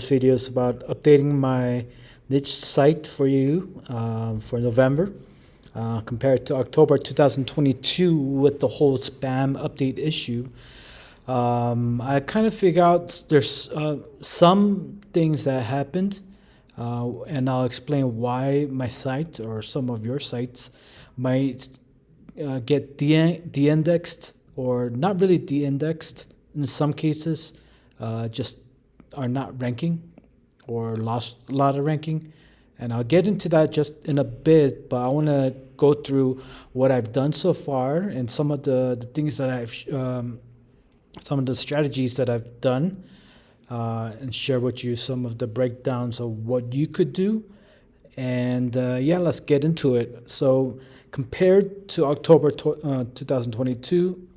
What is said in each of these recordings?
This video is about updating my niche site for you for November compared to October 2022 with the whole spam update issue. I kind of figure out there's some things that happened, and I'll explain why my site or some of your sites might get de-indexed or not really de-indexed in some cases, just are not ranking or lost a lot of ranking. And I'll get into that just in a bit, but I want to go through what I've done so far and some of the things that some of the strategies that I've done, and share with you some of the breakdowns of what you could do. And yeah, let's get into it. So compared to October 2022,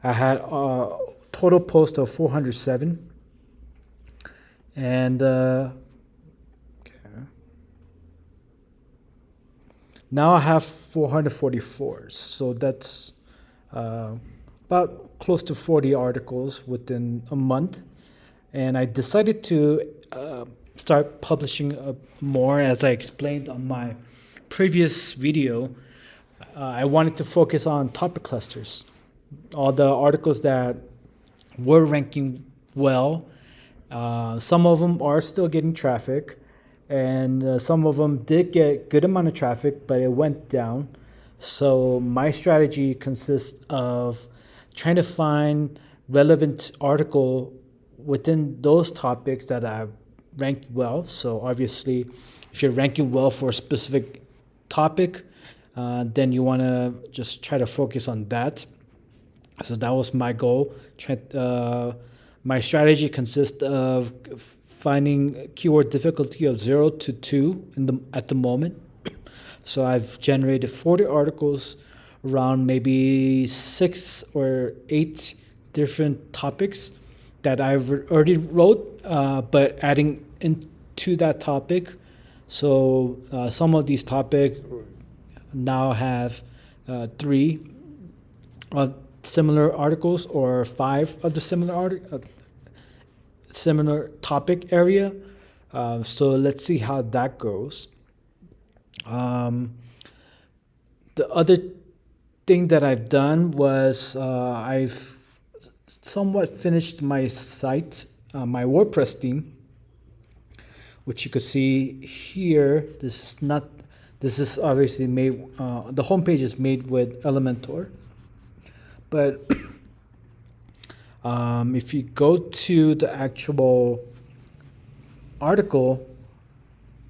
I had a total post of 407. And okay. Now I have 444. So that's about close to 40 articles within a month. And I decided to start publishing more, as I explained on my previous video. I wanted to focus on topic clusters, all the articles that were ranking well. Some of them are still getting traffic, and some of them did get good amount of traffic, but it went down. So my strategy consists of trying to find relevant article within those topics that I've ranked well. So obviously, if you're ranking well for a specific topic, then you want to just try to focus on that. So that was my goal. My strategy consists of finding keyword difficulty of 0 to 2 at the moment. So I've generated 40 articles around maybe 6 or 8 different topics that I've already wrote, but adding into that topic. So some of these topics now have 3 similar articles or 5 of the similar topic area. So let's see how that goes. The other thing that I've done was I've somewhat finished my site, my WordPress theme, which you could see here. This is obviously made, the homepage is made with Elementor. But if you go to the actual article,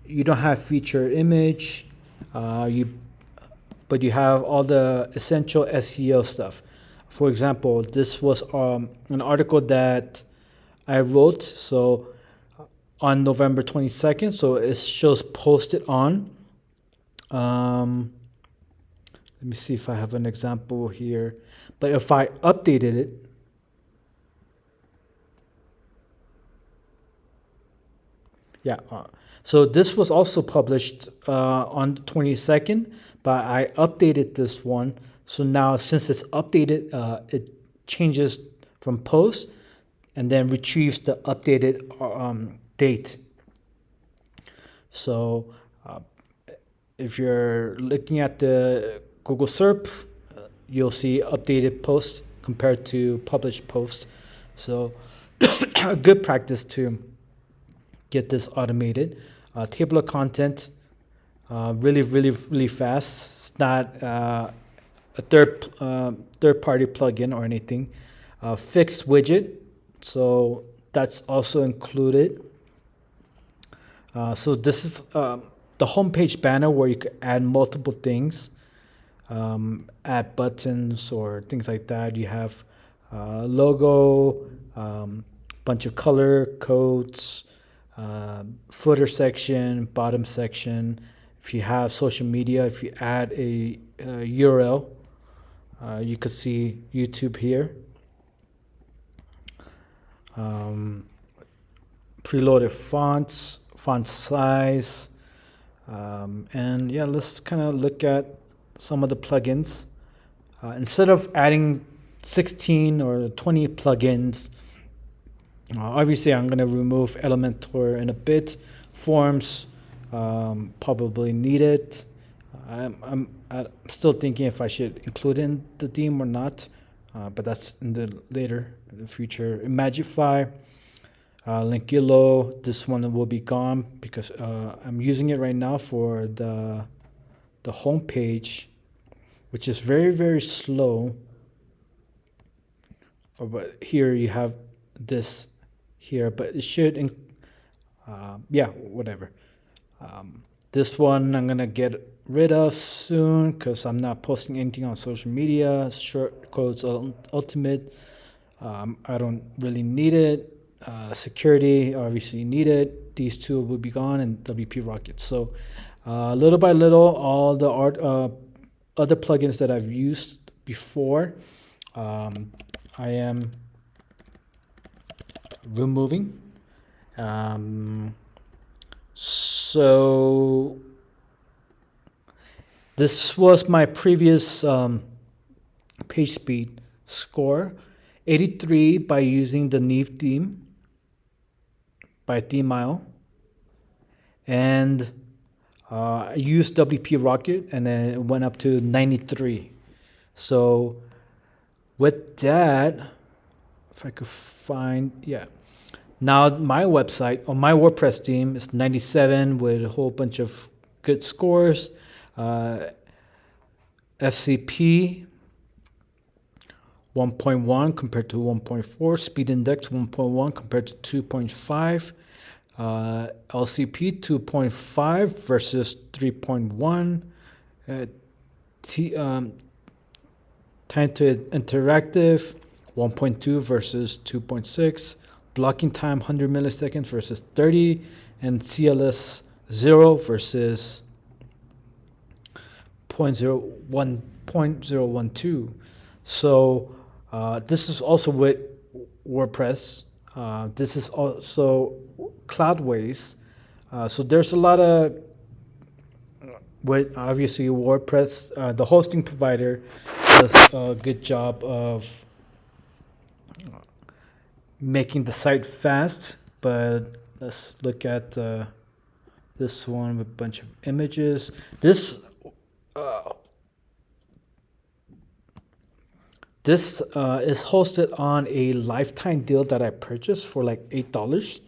you don't have feature image, but you have all the essential SEO stuff. For example, this was an article that I wrote on November 22nd, so it shows posted on. Let me see if I have an example here. But if I updated it, yeah. So this was also published on the 22nd, but I updated this one. So now since it's updated, it changes from post and then retrieves the updated date. So if you're looking at the Google SERP, you'll see updated posts compared to published posts. So a good practice to get this automated. Table of content, really fast. It's not a third-party plugin or anything. Fixed widget, so that's also included. So this is the homepage banner where you could add multiple things. Add buttons or things like that. You have logo, bunch of color codes, footer section, bottom section. If you have social media, if you add a URL, you could see YouTube here. Preloaded fonts, font size, and yeah, let's kind of look at some of the plugins. Instead of adding 16 or 20 plugins, Obviously, I'm going to remove Elementor in a bit. Forms, probably need it. I'm still thinking if I should include in the theme or not, but that's in the future. Imagify, Linkilo, this one will be gone because I'm using it right now for the home page, which is very, very slow. But here you have this here, but it should, yeah, whatever. This one I'm gonna get rid of soon because I'm not posting anything on social media. Short codes ultimate. I don't really need it. Security obviously need it. These two will be gone, and WP Rocket. So little by little, all the other plugins that I've used before, I am removing. So this was my previous page speed score, 83 by using the Neve theme by ThemeIsle, and I used WP Rocket, and then it went up to 93. So with that, if I could find, yeah. Now my website or my WordPress theme is 97 with a whole bunch of good scores. FCP 1.1 compared to 1.4. Speed index 1.1 compared to 2.5. LCP 2.5 versus 3.1. Time to interactive 1.2 versus 2.6. Blocking time 100 milliseconds versus 30, and CLS 0 versus 0.012. So this is also with WordPress. This is also Cloudways. So there's a lot of, with obviously WordPress, the hosting provider does a good job of making the site fast. But let's look at this one with a bunch of images. This is hosted on a lifetime deal that I purchased for like $8.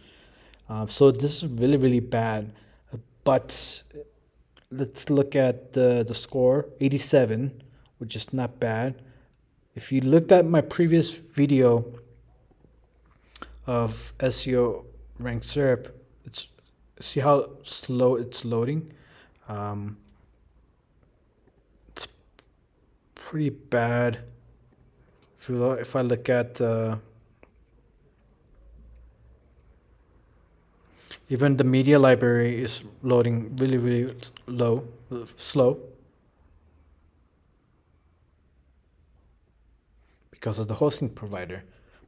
So this is really, really bad. But let's look at the score, 87, which is not bad. If you looked at my previous video of SEO ranked SERP, it's, see how slow it's loading. It's pretty bad. If I look at even the media library is loading really, really slow because of the hosting provider.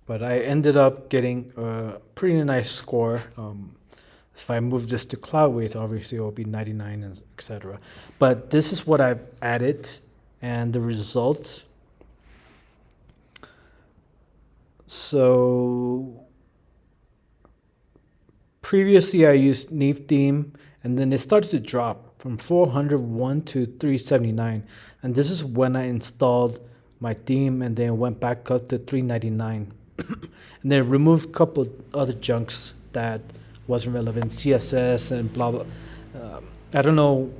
But I ended up getting a pretty nice score. If I move this to Cloudways, obviously it will be 99 and etc. But this is what I've added, and the results. So previously I used Neve theme, and then it started to drop from 401 to 379, and this is when I installed my theme, and then it went back up to 399. And then removed a couple other junks that wasn't relevant, CSS and blah blah. I don't know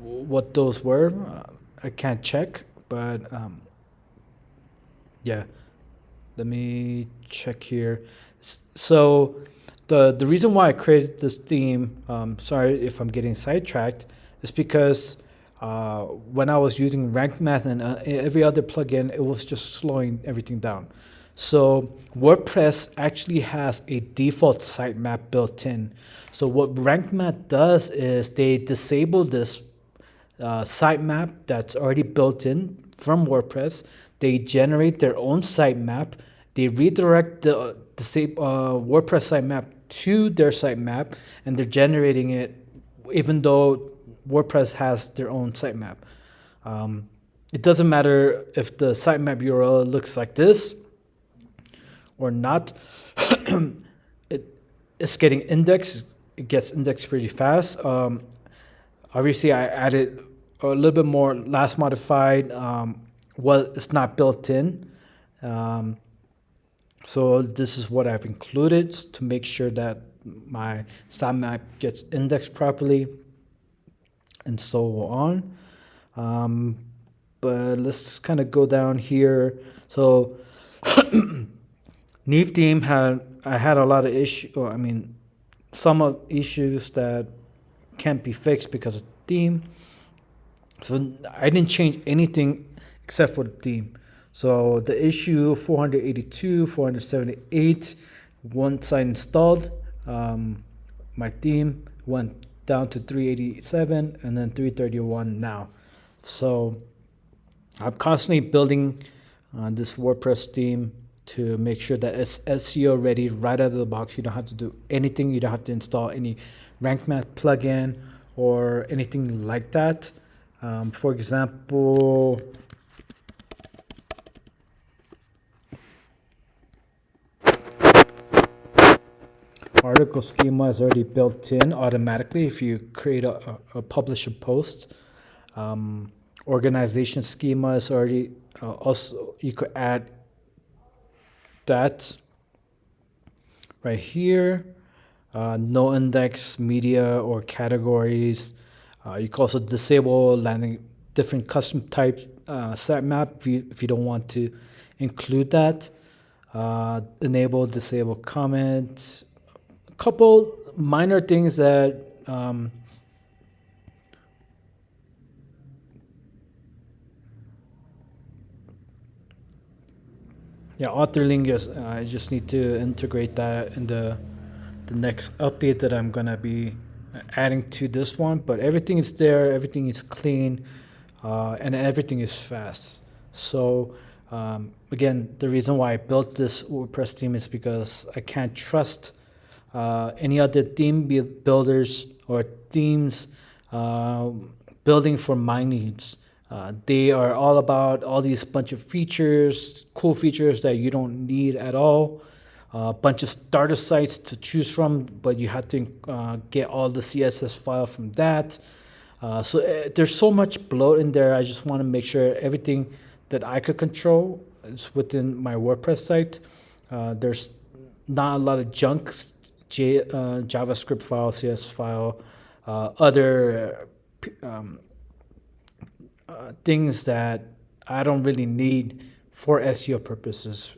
what those were. I can't check, but yeah. Let me check here. So the reason why I created this theme, sorry if I'm getting sidetracked, is because when I was using Rank Math and every other plugin, it was just slowing everything down. So WordPress actually has a default sitemap built in. So what Rank Math does is they disable this sitemap that's already built in from WordPress. They generate their own sitemap. They redirect the WordPress sitemap to their sitemap, and they're generating it even though WordPress has their own sitemap. It doesn't matter if the sitemap URL looks like this or not. it it's getting indexed. It gets indexed pretty fast. Obviously, I added a little bit more last modified. Well, it's not built in. Um, so this is what I've included to make sure that my sitemap gets indexed properly and so on. Um, but let's kind of go down here. So Neve theme I had a lot of issues. I mean, some of issues that can't be fixed because of theme. So I didn't change anything except for the theme. So the issue 482, 478, once I installed, my theme went down to 387 and then 331 now. So I'm constantly building this WordPress theme to make sure that it's SEO ready right out of the box. You don't have to do anything. You don't have to install any rank math plugin or anything like that. For example, article schema is already built in automatically if you create a publish a post. Organization schema is already also, you could add that right here. No index, media, or categories. You can also disable landing different custom type sitemap if you don't want to include that. Enable, disable comments. A couple minor things that author link is I just need to integrate that in the next update that I'm gonna be adding to this one. But everything is there, everything is clean, and everything is fast. So again, the reason why I built this WordPress theme is because I can't trust any other theme builders or themes building for my needs. They are all about all these bunch of features, cool features that you don't need at all. A bunch of starter sites to choose from, but you have to get all the CSS file from that. There's so much bloat in there. I just want to make sure everything that I could control is within my WordPress site. There's not a lot of junk, JavaScript file, CSS file, other things that I don't really need for SEO purposes.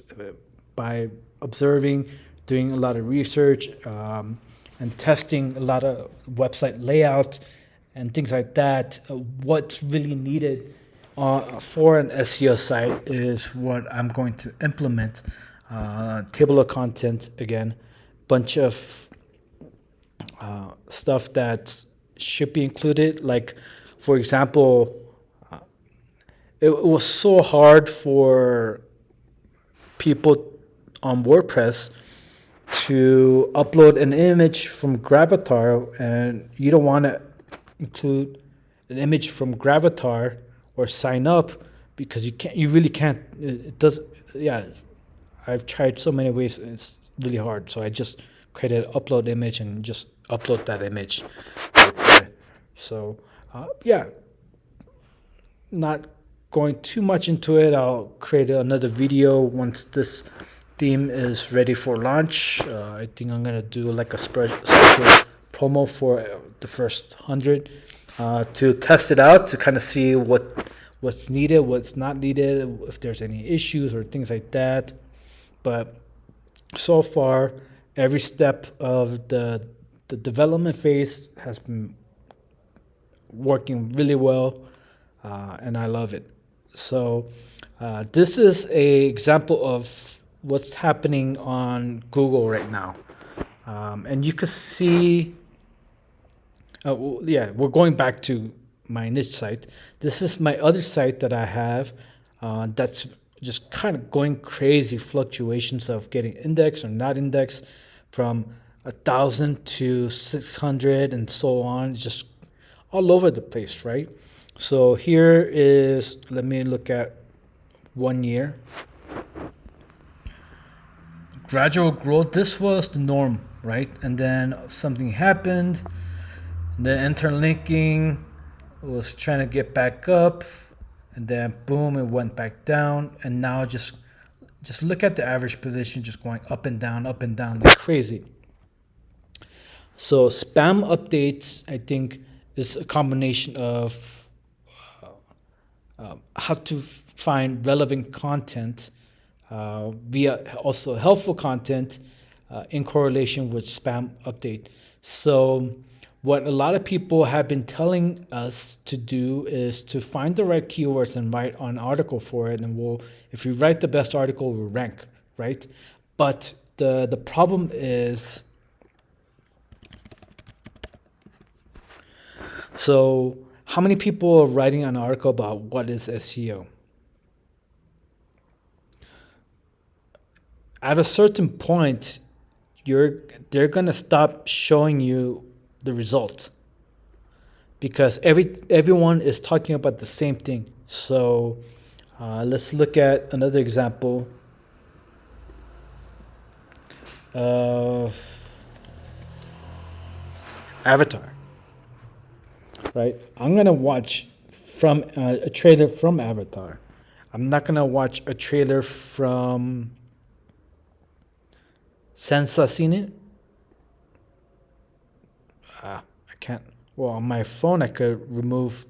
By observing, doing a lot of research, and testing a lot of website layout and things like that, what's really needed for an SEO site is what I'm going to implement. Table of content, again, bunch of stuff that should be included. Like, for example, it was so hard for people on WordPress to upload an image from Gravatar, and you don't want to include an image from Gravatar or sign up because you really can't. It does, yeah. I've tried so many ways, it's really hard. So I just created an upload image and just upload that image right there. So not going too much into it. I'll create another video once this theme is ready for launch. I think I'm gonna do like a special promo for the first 100 to test it out, to kind of see what's needed, what's not needed, if there's any issues or things like that. But so far, every step of the development phase has been working really well, and I love it. So this is a example of what's happening on Google right now. And you can see, we're going back to my niche site. This is my other site that I have that's just kind of going crazy, fluctuations of getting indexed or not indexed from 1,000 to 600 and so on. It's just all over the place, right? So here is, let me look at 1 year gradual growth. This was the norm, right? And then something happened. The interlinking was trying to get back up, and then boom, it went back down. And now just look at the average position just going up and down like crazy. So spam updates, I think, is a combination of how to find relevant content via also helpful content in correlation with spam update. So what a lot of people have been telling us to do is to find the right keywords and write an article for it, and if we write the best article, we'll rank, right? But the problem is, so how many people are writing an article about what is SEO? At a certain point, they're gonna stop showing you the result because everyone is talking about the same thing. So let's look at another example of Avatar. Right, I'm gonna watch from a trailer from Avatar. I'm not gonna watch a trailer from Sensacine. I can't. Well, on my phone, I could remove,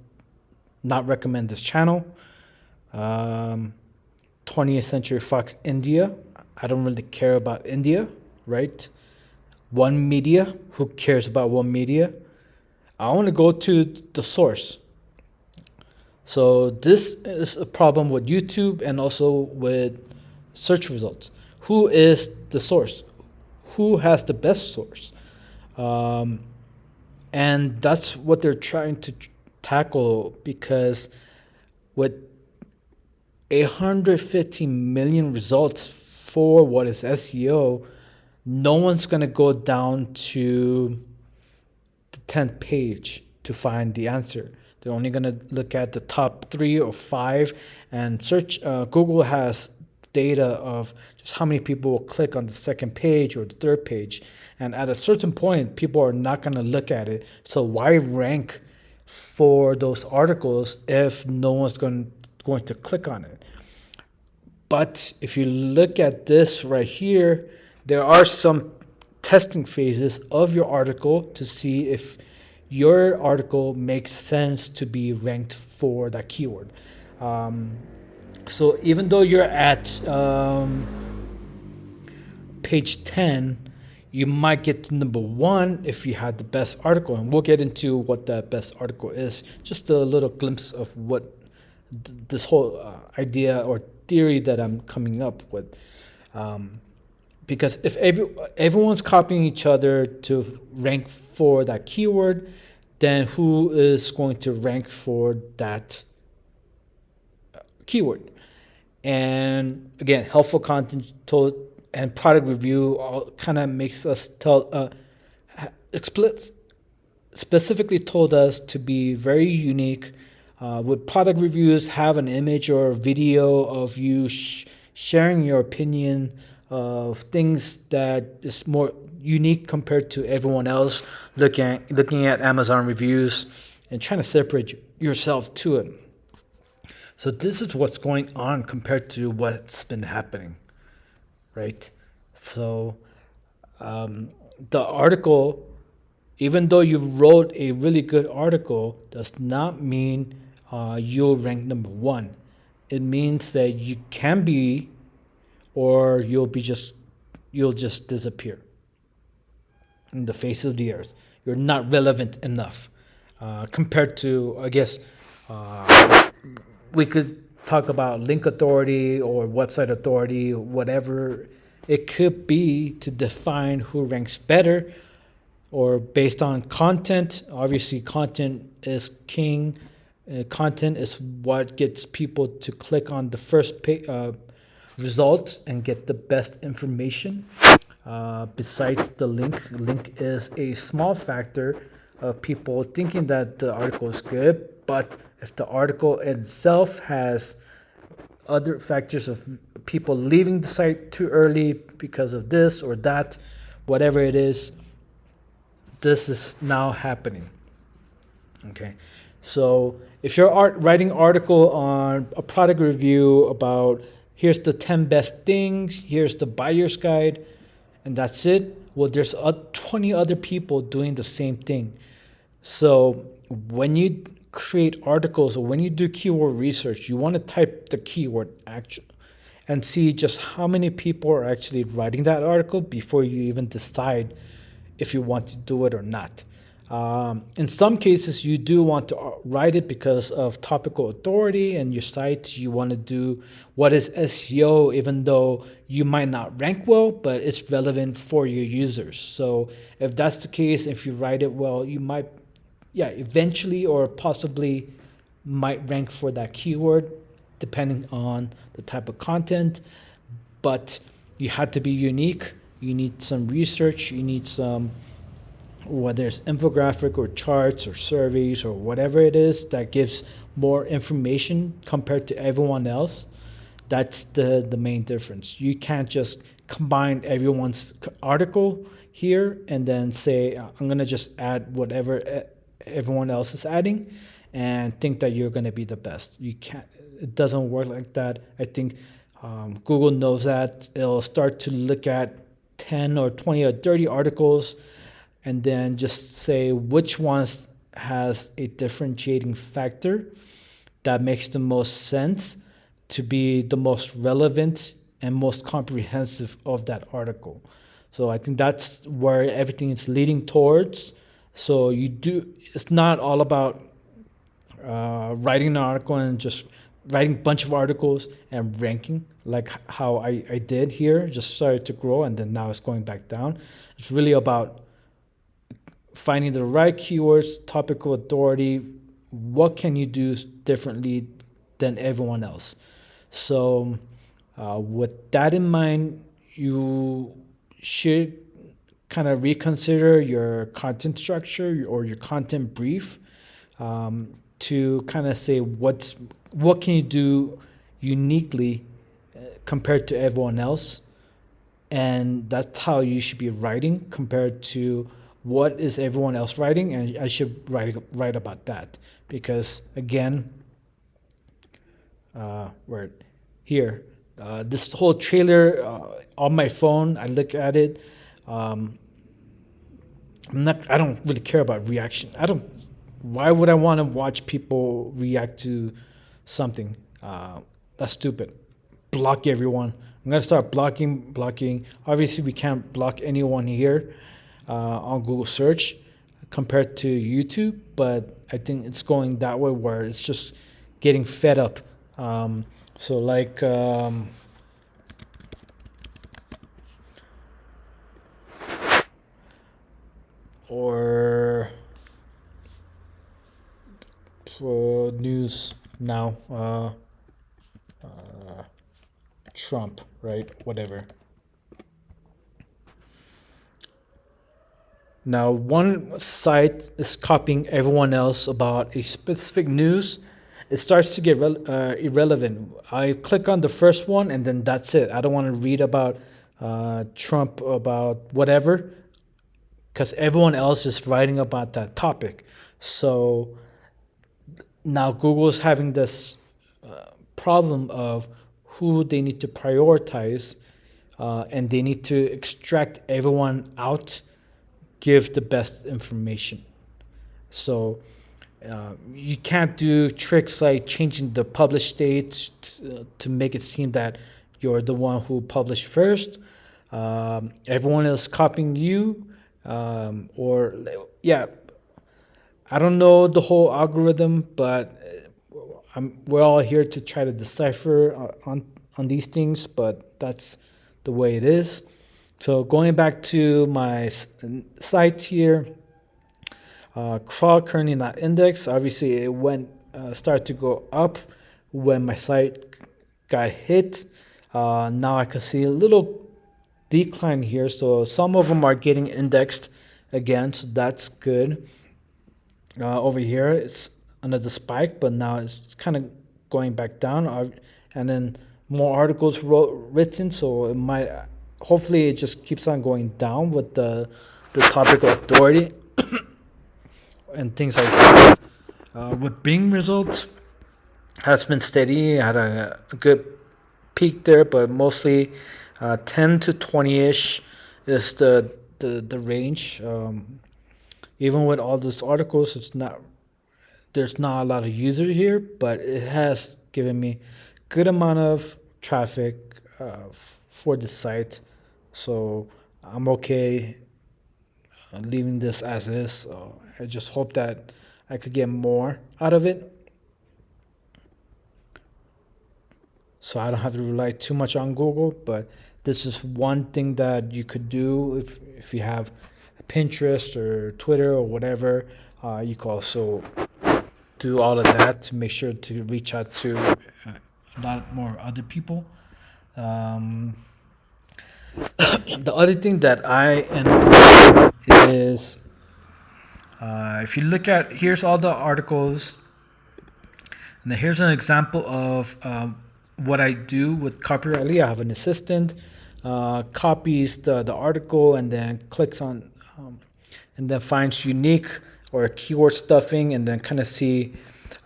not recommend this channel. 20th Century Fox India. I don't really care about India, right? One Media. Who cares about One Media? I want to go to the source. So this is a problem with YouTube and also with search results. Who is the source? Who has the best source? And that's what they're trying to tackle, because with 150 million results for what is SEO, no one's going to go down to the 10th page to find the answer. They're only going to look at the top 3 or 5 and search. Google has data of just how many people will click on the second page or the third page. And at a certain point, people are not going to look at it. So why rank for those articles if no one's going to click on it? But if you look at this right here, there are some testing phases of your article to see if your article makes sense to be ranked for that keyword. So even though you're at page 10, you might get to number 1 if you had the best article. And we'll get into what that best article is. Just a little glimpse of what this whole idea or theory that I'm coming up with. Because if everyone's copying each other to rank for that keyword, then who is going to rank for that keyword? And again, helpful content and product review all kind of makes us specifically told us to be very unique. With product reviews, have an image or a video of you sharing your opinion of things that is more unique compared to everyone else, looking at Amazon reviews and trying to separate yourself to it. So this is what's going on compared to what's been happening, right? So the article, even though you wrote a really good article, does not mean you'll rank number 1. It means that you can be, or you'll just disappear in the face of the earth. You're not relevant enough compared to, I guess, we could talk about link authority or website authority, whatever it could be, to define who ranks better, or based on content. Obviously, content is king. Content is what gets people to click on the first result and get the best information. Besides the link is a small factor of people thinking that the article is good, but if the article itself has other factors of people leaving the site too early because of this or that, whatever it is, this is now happening. Okay, so if you're writing article on a product review about here's the 10 best things, here's the buyer's guide, and that's it, well, there's 20 other people doing the same thing. So when you create articles or when you do keyword research, you want to type the keyword actual and see just how many people are actually writing that article before you even decide if you want to do it or not. In some cases, you do want to write it because of topical authority and your site. You want to do what is SEO, even though you might not rank well, but it's relevant for your users. So if that's the case, if you write it well, you might, eventually or possibly might rank for that keyword, depending on the type of content. But you have to be unique. You need some research. You need some, whether it's infographic or charts or surveys or whatever it is that gives more information compared to everyone else. That's the main difference. You can't just combine everyone's article here and then say, I'm going to just add whatever everyone else is adding and think that you're going to be the best. You can't. It doesn't work like that. I think Google knows that. It'll start to look at 10 or 20 or 30 articles and then just say which ones has a differentiating factor that makes the most sense to be the most relevant and most comprehensive of that article. So I think that's where everything is leading towards. So it's not all about writing an article and just writing a bunch of articles and ranking like how I did here, just started to grow and then now it's going back down. It's really about finding the right keywords, topical authority, what can you do differently than everyone else. So with that in mind, you should kind of reconsider your content structure or your content brief to kind of say what can you do uniquely compared to everyone else. And that's how you should be writing compared to what is everyone else writing, and I should write about that. Because again, we're here. This whole trailer on my phone, I look at it. I don't really care about reaction. Why would I want to watch people react to something? That's stupid. Block everyone. I'm gonna start blocking. Obviously, we can't block anyone here on Google search compared to YouTube, but I think it's going that way where it's just getting fed up. So like or for news now, Trump, right? Whatever. Now, one site is copying everyone else about a specific news. It starts to get irrelevant. I click on the first one and then that's it. I don't want to read about Trump, about whatever, because everyone else is writing about that topic. So now Google is having this problem of who they need to prioritize, and they need to extract everyone out, give the best information. So you can't do tricks like changing the publish date to make it seem that you're the one who published first. Everyone is copying you, I don't know the whole algorithm, but we're all here to try to decipher on these things, but that's the way it is. So going back to my site here, crawl currently not indexed. Obviously, it started to go up when my site got hit. Now I can see a little decline here. So some of them are getting indexed again, so that's good. Over here, it's another spike, but now it's kind of going back down. And then more articles written, so it might, hopefully it just keeps on going down with the topic of authority and things like that. With Bing results has been steady, had a good peak there, but mostly 10 to 20-ish is the range. Even with all those articles, there's not a lot of user here, but it has given me good amount of traffic for the site, so I'm okay leaving this as is. I just hope that I could get more out of it, so I don't have to rely too much on Google. But this is one thing that you could do if you have Pinterest or Twitter or whatever. You can also do all of that to make sure to reach out to a lot more other people. Um, the other thing that I am doing is, if you look at, here's all the articles, and then here's an example of what I do with Copyrightly. I have an assistant, copies the article and then clicks on, and then finds unique or keyword stuffing, and then kind of see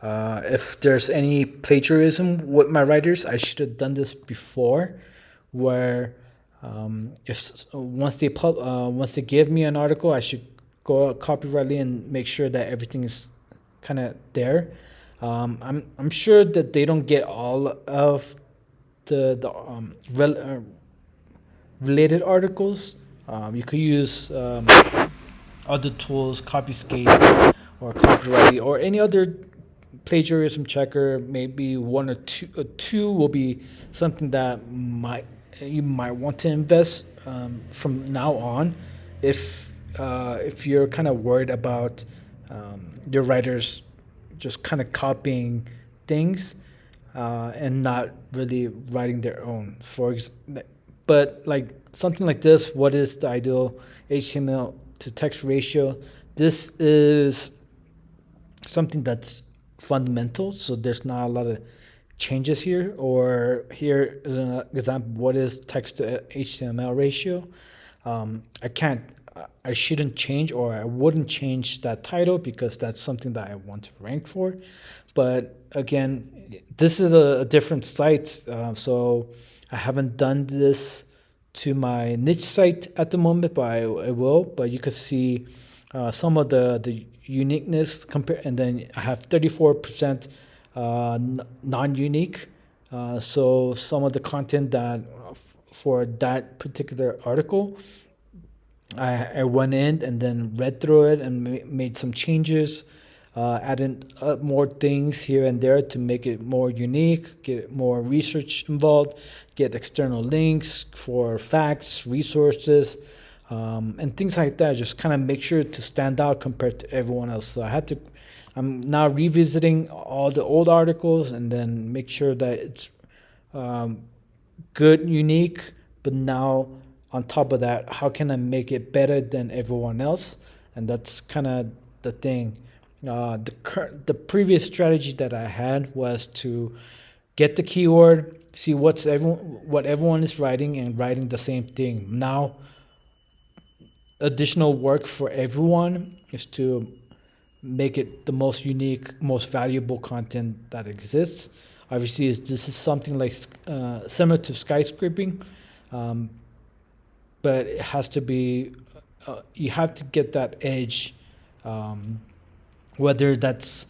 if there's any plagiarism with my writers. I should have done this before, where if once they give me an article, I should go Copyrightly and make sure that everything is kind of there. I'm sure that they don't get all of the related articles. You could use other tools, Copyscape or Copyright or any other plagiarism checker. Maybe one or two will be something that you might want to invest from now on, if you're kind of worried about your writers just kind of copying things and not really writing their own. But like something like this, what is the ideal HTML to text ratio? This is something that's fundamental, so there's not a lot of changes here. Or here is an example: what is text to HTML ratio? I shouldn't change, or I wouldn't change that title because that's something that I want to rank for. But again, this is a different site, so I haven't done this to my niche site at the moment, but I will. But you could see some of the uniqueness compare, and then I have 34% non-unique. So some of the content that for that particular article, I went in and then read through it and made some changes, added more things here and there to make it more unique, get more research involved, get external links for facts, resources, and things like that. Just kind of make sure to stand out compared to everyone else. So I'm now revisiting all the old articles and then make sure that it's good, unique, but now on top of that, how can I make it better than everyone else? And that's kind of the thing. The previous strategy that I had was to get the keyword, see what everyone is writing, and writing the same thing. Now, additional work for everyone is to make it the most unique, most valuable content that exists. Obviously, this is something like similar to skyscraping, but it has to be. You have to get that edge, whether that's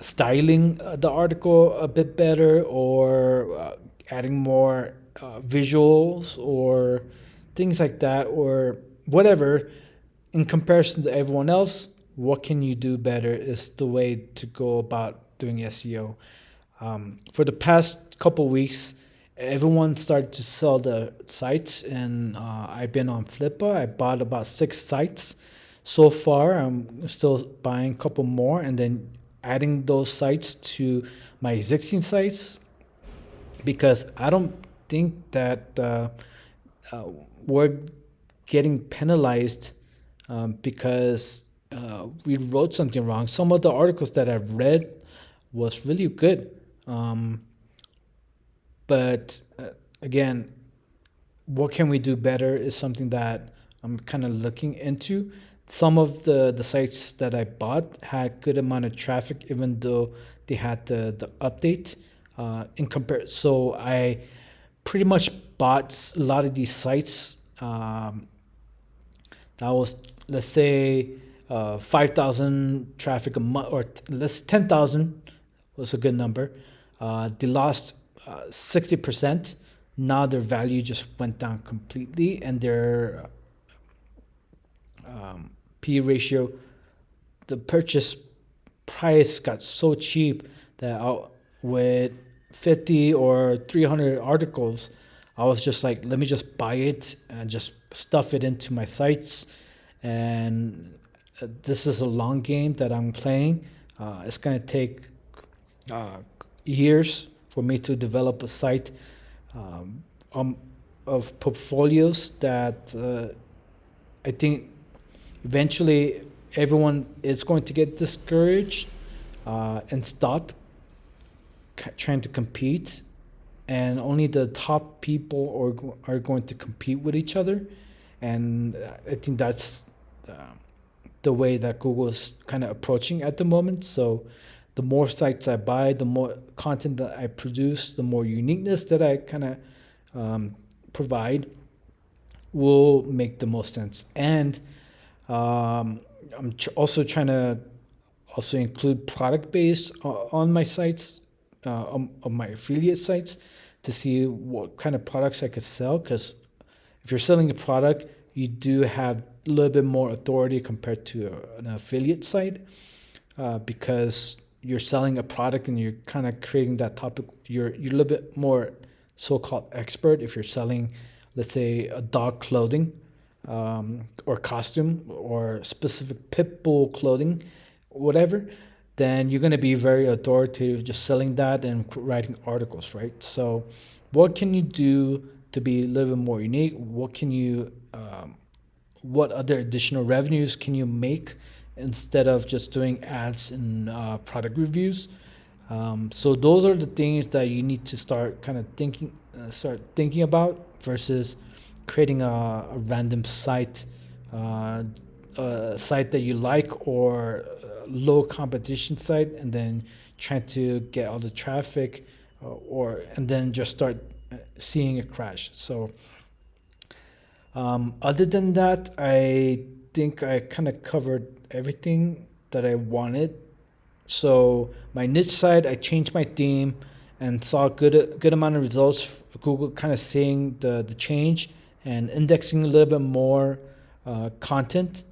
styling the article a bit better, or adding more visuals or things like that, or whatever. In comparison to everyone else, what can you do better is the way to go about doing SEO. For the past couple weeks, everyone started to sell the sites, and I've been on Flippa. I bought about 6 sites so far. I'm still buying a couple more and then adding those sites to my existing sites, because I don't think that we're getting penalized because we wrote something wrong. Some of the articles that I've read was really good. But again, what can we do better is something that I'm kind of looking into. Some of the sites that I bought had good amount of traffic, even though they had the update. In compare, so I pretty much bought a lot of these sites. That was, let's say, 5,000 traffic a month, or let's 10,000 was a good number. They lost 60%. Now their value just went down completely, and their P ratio, the purchase price got so cheap that with 50 or 300 articles, I was just like, let me just buy it and just stuff it into my sites. And this is a long game that I'm playing. It's going to take uh, years for me to develop a site um, um, of portfolios that I think eventually everyone is going to get discouraged and stop trying to compete, and only the top people are going to compete with each other. And I think that's uh, the way that Google is kind of approaching at the moment. So the more sites I buy, the more content that I produce, the more uniqueness that I kind of provide will make the most sense. And I'm also trying to also include product based on my sites, on my affiliate sites, to see what kind of products I could sell. Because if you're selling a product, you do have a little bit more authority compared to an affiliate site, because you're selling a product and you're kind of creating that topic. You're a little bit more so-called expert if you're selling, let's say, a dog clothing, or costume, or specific pit bull clothing, whatever. Then you're going to be very authoritative just selling that and writing articles, right? So what can you do to be a little bit more unique? What other additional revenues can you make instead of just doing ads and product reviews? So those are the things that you need to start thinking about, versus creating a random site, a site that you like, or a low competition site, and then trying to get all the traffic, or and then just start seeing a crash. So other than that, I think I kind of covered everything that I wanted. So my niche site, I changed my theme and saw good amount of results. Google kind of seeing the change and indexing a little bit more content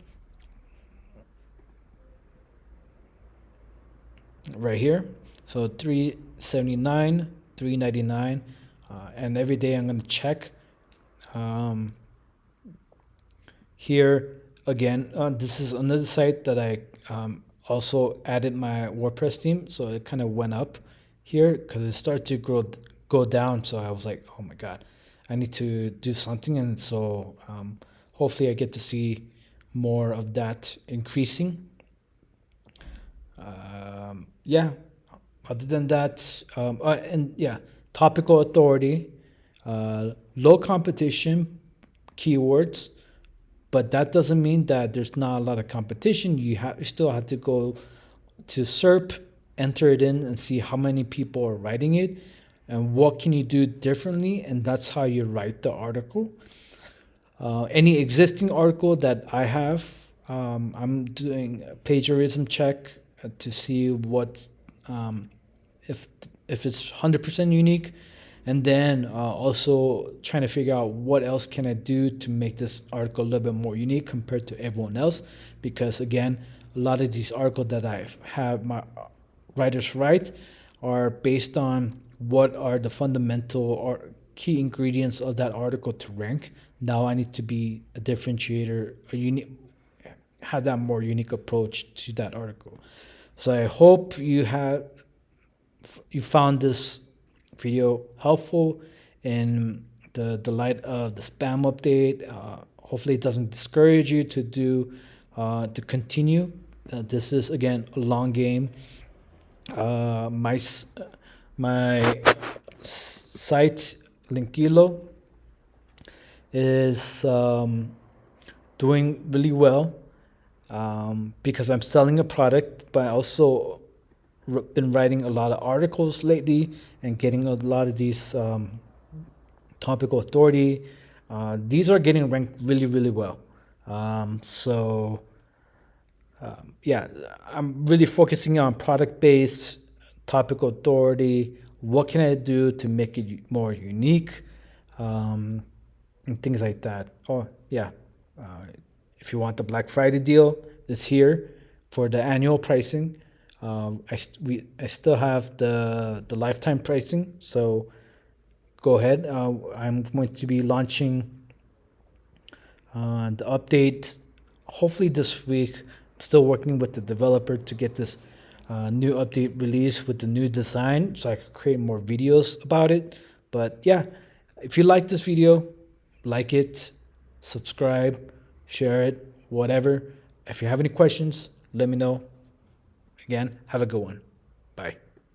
right here. So 379, 399, and every day I'm gonna check. Um, Here again, this is another site that I also added my WordPress theme, so it kind of went up here because it started to go down. So I was like, oh my god, I need to do something, and so hopefully I get to see more of that increasing. Yeah. Other than that, and yeah, topical authority, low competition, keywords, but that doesn't mean that there's not a lot of competition. You still have to go to SERP, enter it in, and see how many people are writing it, and what can you do differently, and that's how you write the article. Any existing article that I have, I'm doing a plagiarism check to see what if if it's 100% unique, and then also trying to figure out what else can I do to make this article a little bit more unique compared to everyone else. Because again, a lot of these articles that I have my writers write are based on what are the fundamental or key ingredients of that article to rank. Now I need to be a differentiator, a unique, have that more unique approach to that article. So I hope you found this video helpful in the light of the spam update. Hopefully, it doesn't discourage you to continue. This is again a long game. My site Linkilo is doing really well because I'm selling a product, but I also been writing a lot of articles lately and getting a lot of these topical authority. These are getting ranked really, really well. So yeah, I'm really focusing on product based topical authority. What can I do to make it more unique? And things like that. Oh, yeah. Uh, if you want the Black Friday deal, it's here for the annual pricing. I still have the lifetime pricing, so go ahead. I'm going to be launching the update hopefully this week. Still working with the developer to get this new update released with the new design so I could create more videos about it. But yeah, if you like this video, like it, subscribe, share it, whatever. If you have any questions, let me know. Again, have a good one. Bye.